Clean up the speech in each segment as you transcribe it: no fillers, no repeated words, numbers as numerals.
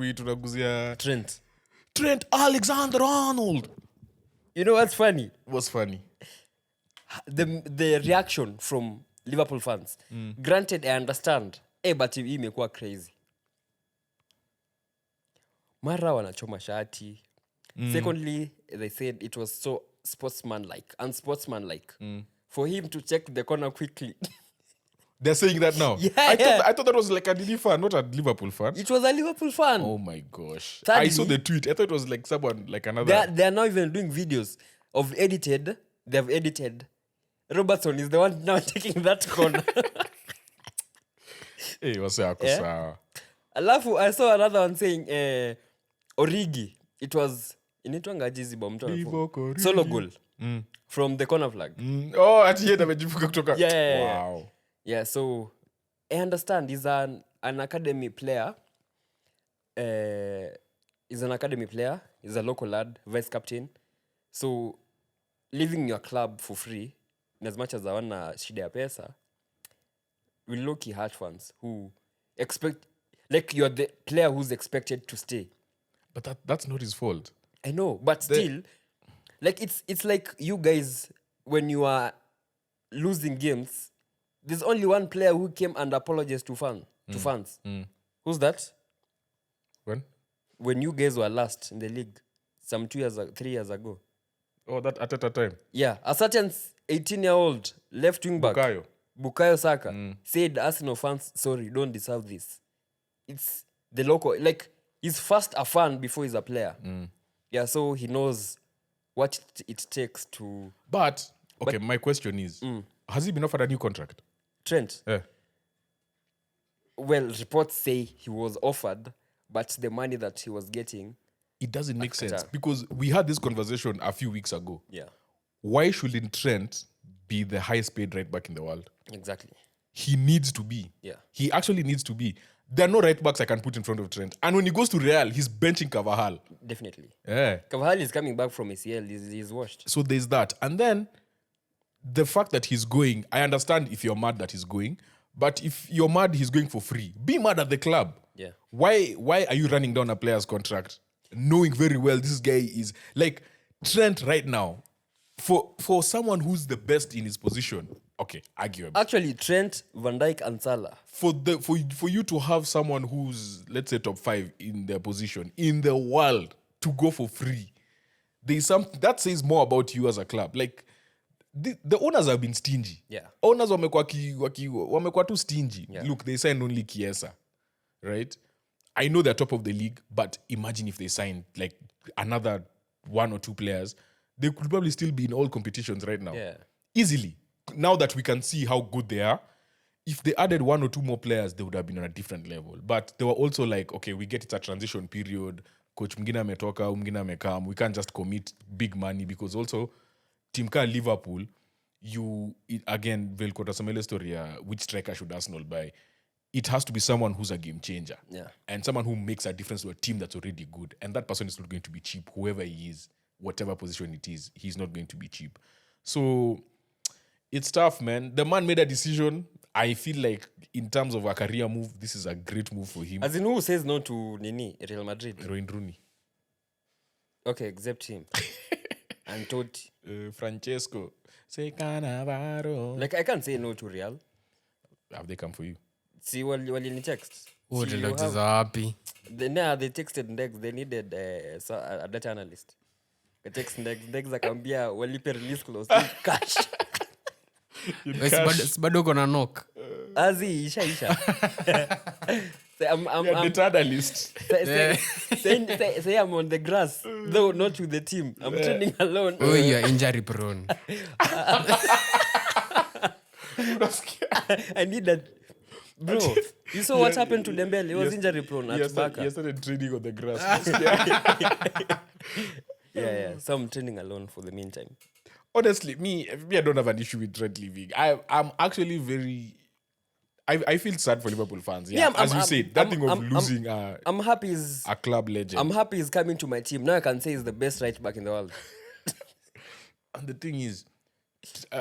we tunaguzia Trent Alexander-Arnold. You know what's funny? What's funny? The reaction from Liverpool fans. Granted, I understand. But hii imekuwa crazy. Mara wanachoma shati. Secondly, they said it was so unsportsmanlike. For him to check the corner quickly. They're saying that now? Yeah, I thought that was like a Didi fan, not a Liverpool fan. It was a Liverpool fan. Oh my gosh. Thirdly, I saw the tweet. I thought it was like someone, like another... They are now even doing videos of edited. They have edited. Robertson is the one now taking that corner. Hey, what's up? Alafu, I saw another one saying, Origi. It was... Solo goal. From the corner flag. Oh, at the end amejifunga kutoka. Yeah. Wow. Yeah, so I understand he's an academy player. He's an academy player. He's a local lad, vice captain. So leaving your club for free, in as much as I want shida ya pesa, will low-key hurt fans who expect, like you're the player who's expected to stay. But that's not his fault. I know, but still, like it's like you guys, when you are losing games, there's only one player who came and apologized to fans. Who's that? When you guys were last in the league, some 3 years ago. Oh, that at a time. Yeah, a certain 18-year-old left wing back, Bukayo Saka, said Arsenal fans, sorry, don't deserve this. It's the local, like he's first a fan before he's a player. Yeah, so he knows what it takes to. But my question is, has he been offered a new contract? Trent? Yeah. Well, reports say he was offered, but the money that he was getting... It doesn't make sense. Because we had this conversation a few weeks ago. Yeah. Why shouldn't Trent be the highest paid right back in the world? Exactly. He needs to be. Yeah. He actually needs to be. There are no right backs I can put in front of Trent. And when he goes to Real, he's benching Carvajal. Definitely. Yeah. Carvajal is coming back from ACL. He's washed. So there's that. And then the fact that he's going, I understand if you're mad that he's going, but if you're mad he's going for free, be mad at the club. Yeah. Why are you running down a player's contract knowing very well this guy is like Trent right now? For someone who's the best in his position, okay, arguable. Actually, Trent, Van Dijk, and Salah. For you to have someone who's, let's say, top 5 in their position in the world to go for free, there's something that says more about you as a club. Like the owners have been stingy. Yeah. Owners wamekuwa too stingy. Yeah. Look, they signed only Chiesa, right? I know they're top of the league, but imagine if they signed like another 1 or 2 players, they could probably still be in all competitions right now. Yeah. Easily. Now that we can see how good they are, if they added 1 or 2 more players, they would have been on a different level. But they were also like, okay, we get it's a transition period. Coach mwingine ametoka, mwingine amekam. We can't just commit big money because also team ka Liverpool, again, Velkota Samele story, which striker should Arsenal buy? It has to be someone who's a game changer. Yeah. And someone who makes a difference to a team that's already good. And that person is not going to be cheap. Whoever he is, whatever position it is, he's not going to be cheap. So it's tough, man. The man made a decision. I feel like in terms of a career move, this is a great move for him. As in who says no to Real Madrid? Rooney. Okay, except him. And Totti. Francesco. Say Cannavaro. Like, I can't say no to Real. Have they come for you? See, walini text. Utacheza wapi? They texted next. They needed a data analyst. They text next akambia walipe release clause cash. Bado uko na knock. Azi isha. I'm data analyst. Say I'm on the grass, though not with the team. I'm training alone. Oh, you are injury prone. I need that. Bro, you saw what happened to Dembele? He was injury prone at Barca. He started training on the grass. Yeah. So I'm training alone for the meantime. Honestly, me, I don't have an issue with Trent leaving. I'm actually very... I feel sad for Liverpool fans. Yeah, as you said, that thing of losing I'm happy a club legend. I'm happy he's coming to my team. Now I can say he's the best right back in the world. And the thing is,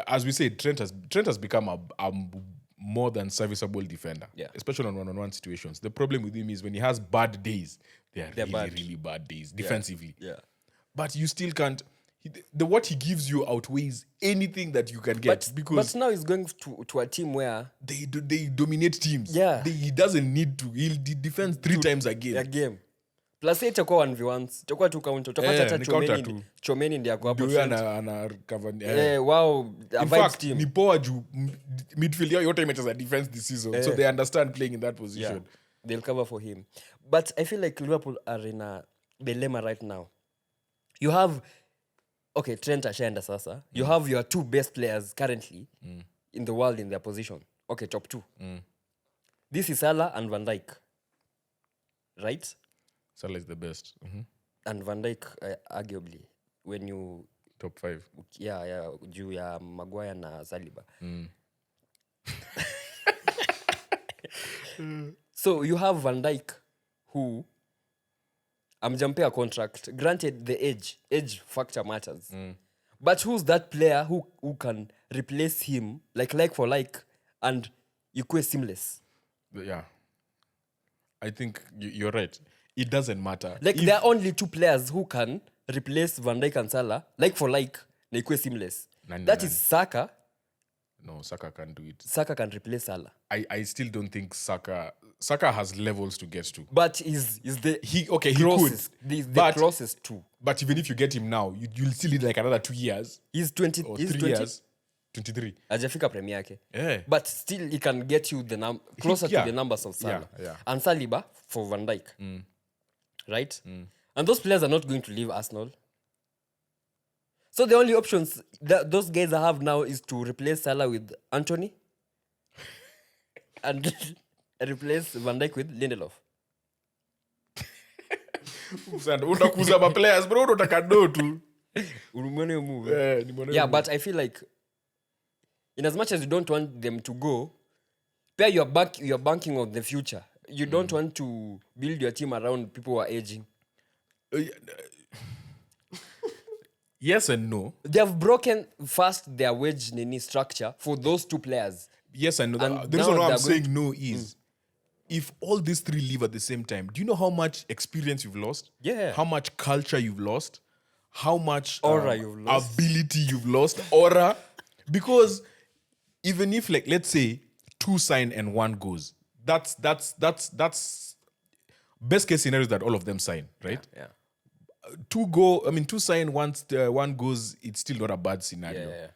as we said, Trent has become a more than serviceable defender, especially on one-on-one situations. The problem with him is when he has bad days, They are They're really, bad. really bad days defensively. Yeah. But you still can't. What he gives you outweighs anything that you can get because But now he's going to a team where they dominate teams. Yeah. He doesn't need to. He defends 3 times a game. a game. Plus itakuwa 1v1s. Itakuwa tu counter. Utakuwa hata Ni counter tu. Chomeni ndiye ako hapo. Ndio Trent. ana cover. Wow, a In vibes fact, team. ni poa juu midfield yao yote imecheza defense this season. So they understand playing in that position. Yeah, they'll cover for him. But I feel like Liverpool are in a dilemma right now. You have, okay, Trent ashaenda sasa. You have your 2 best players currently in the world in their position. Okay, top 2. This is Salah and Van Dijk. Right? Salah is the best. And Van Dijk, arguably, when you... Top 5. Yeah, juu ya Maguire na Saliba. So you have Van Dijk, who amjampea a contract. Granted, the age factor matters. But who's that player who can replace him like for like and ikuwe seamless? Yeah. I think you're right. It doesn't matter. Like there are only 2 players who can replace Van Dijk and Salah like for like na ikuwe seamless. That is Saka. No, Saka can't do it. Saka can replace Salah. I still don't think Saka has levels to get to. But he's the He closest. could. He's the But- closest to. But even if you get him now, you'll still need like another 2 years He's 20. or He's 3 20. years. 23. Hajafika premier yake. Yeah. But still he can get you closer yeah. to the numbers of Salah. Yeah. And Saliba for Van Dijk. Right? And those players are not going to leave Arsenal. So the only options that those guys have now is to replace Salah with Anthony and replace Van Dijk with Lindelof. Unakuza ma players bro, unataka do tu. Umeona hiyo move? Nimeona Yeah, hiyo but I feel like in as much as you don't want them to go, pair you're banking on the future. You don't want to build your team around people who are aging. Yes and no. They have broken first their wage structure for those 2 players. Yes and no. And The reason now why I'm they're going saying no is if all these 3 leave at the same time, do you know how much experience you've lost? Yeah. How much culture you've lost? How much Aura you've lost. ability you've lost? Aura. Because even if, like, let's say 2 sign and 1 goes, that's best case scenario is that all of them sign, right? Yeah. 2 sign, 1 goes, it's still not a bad scenario. Yeah.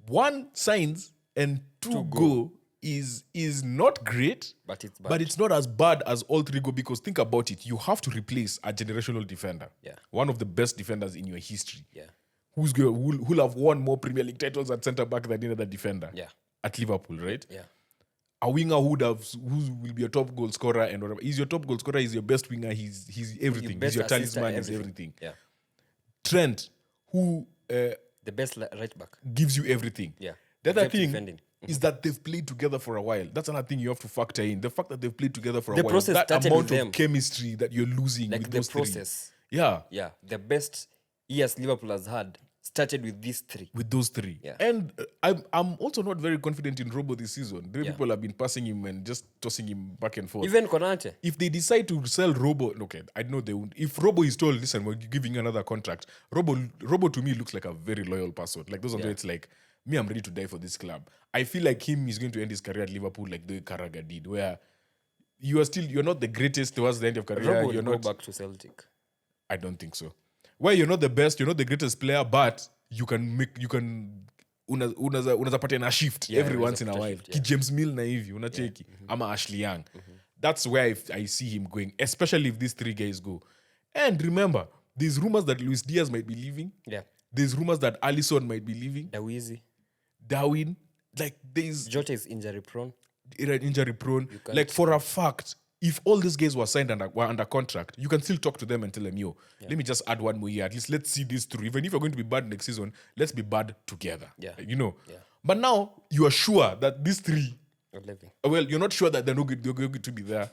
1 signs and 2 go is not great, But it's bad. but it's not as bad as all 3 go, because think about it. You have to replace a generational defender. Yeah. One of the best defenders in your history. Yeah. Who'll have won more Premier League titles at centre back than any other defender. Yeah. At Liverpool, right? Yeah. A winger who will be a top goal scorer and whatever. He's your top goal scorer, he's your best winger, he's everything. best He's your assister, talisman, he's everything. Yeah. Trent, who The best right back. gives you everything. Yeah. The other Except thing defending. is that they've played together for a while. That's another thing you have to factor in. The fact that they've played together for a The while. process That started amount with of them. chemistry that you're losing Like with the those 3. process. Yeah, Yeah. The best years Liverpool has had started with these 3. with those 3. Yeah. And I'm also not very confident in Robo this season. The way Yeah. people have been passing him and just tossing him back and forth. Even Konate. If they decide to sell Robo, okay, I know they won't. If Robo is told, listen, we're giving you another contract, Robo to me looks like a very loyal person. Like those are the Yeah. it's like, me, I'm ready to die for this club. I feel like he's going to end his career at Liverpool like the way Carragher did, where you're not the greatest towards the end of career. Robo You're will go not. back to Celtic. I don't think so. Where you're not the best, you're not the greatest player, but unaweza pata na shift Yeah, every unaweza once in a pata while. shift, Ki James Milner hivi unacheki ama Ashley Young. That's where I see him going, especially if these 3 guys go. And remember, there's rumors that Luis Diaz might be leaving. Yeah. There's rumors that Alisson might be leaving. Dawizi. Darwin, like there's Jota is injury prone. injury prone. can't- Like for a fact, if all these guys were signed were under contract, you can still talk to them and tell them, yo, let me just add 1 more year. At least let's see this through. Even if you're going to be bad next season, let's be bad together. Yeah. You know? Yeah. But now you are sure that these 3, Not living. well, you're not sure that they're going to be there.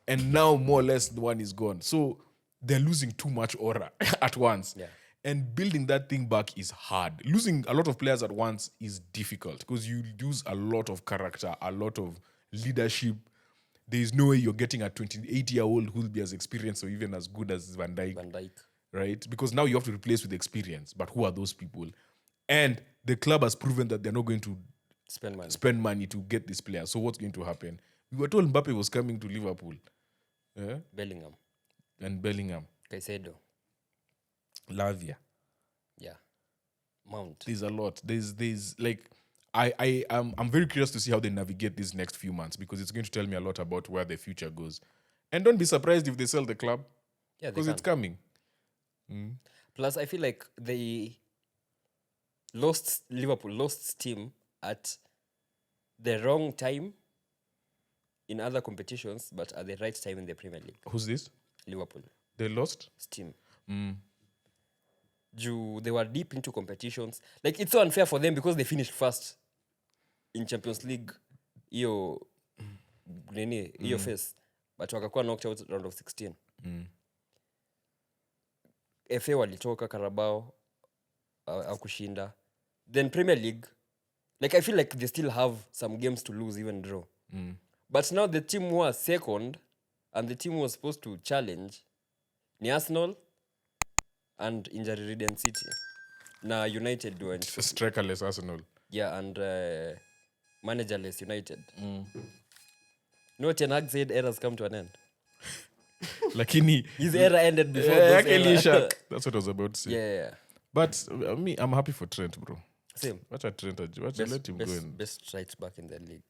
And now more or less the one is gone. So they're losing too much aura at once. Yeah. And building that thing back is hard. Losing a lot of players at once is difficult because you lose a lot of character, a lot of leadership. there is no way you're getting a 28-year-old who'll be as experienced or even as good as Van Dijk. Van Dijk. Right? Because now you have to replace with experience. But who are those people? And the club has proven that they're not going to Spend money to get this player. So what's going to happen? We were told Mbappe was coming to Liverpool. Bellingham. And Bellingham. Caicedo. Lavia. Yeah. Mount. There's a lot. There's like I'm very curious to see how they navigate these next few months because it's going to tell me a lot about where the future goes. And don't be surprised if they sell the club. Yeah, because it's coming. Plus, I feel like Liverpool lost steam at the wrong time in other competitions, but at the right time in the Premier League. Who's this? Liverpool. They lost? Steam. They were deep into competitions. Like, it's so unfair for them because they finished first in Champions League. Iyo phase. But wakakuwa knocked out round of 16. FA walitoka Carabao hawakushinda. Then Premier League, like I feel like they still have some games to lose, even draw. But now the team who was second and the team who was supposed to challenge ni Arsenal and injury-ridden City. Na United went Strikerless Arsenal. Yeah, and managerless United. No, Ten Hag said eras come to an end. Lakini His era ended before those era. that's what I was about to say. Yeah. But I'm happy for Trent, bro. Same. Watch Trent. Let him go. Best right back in the league.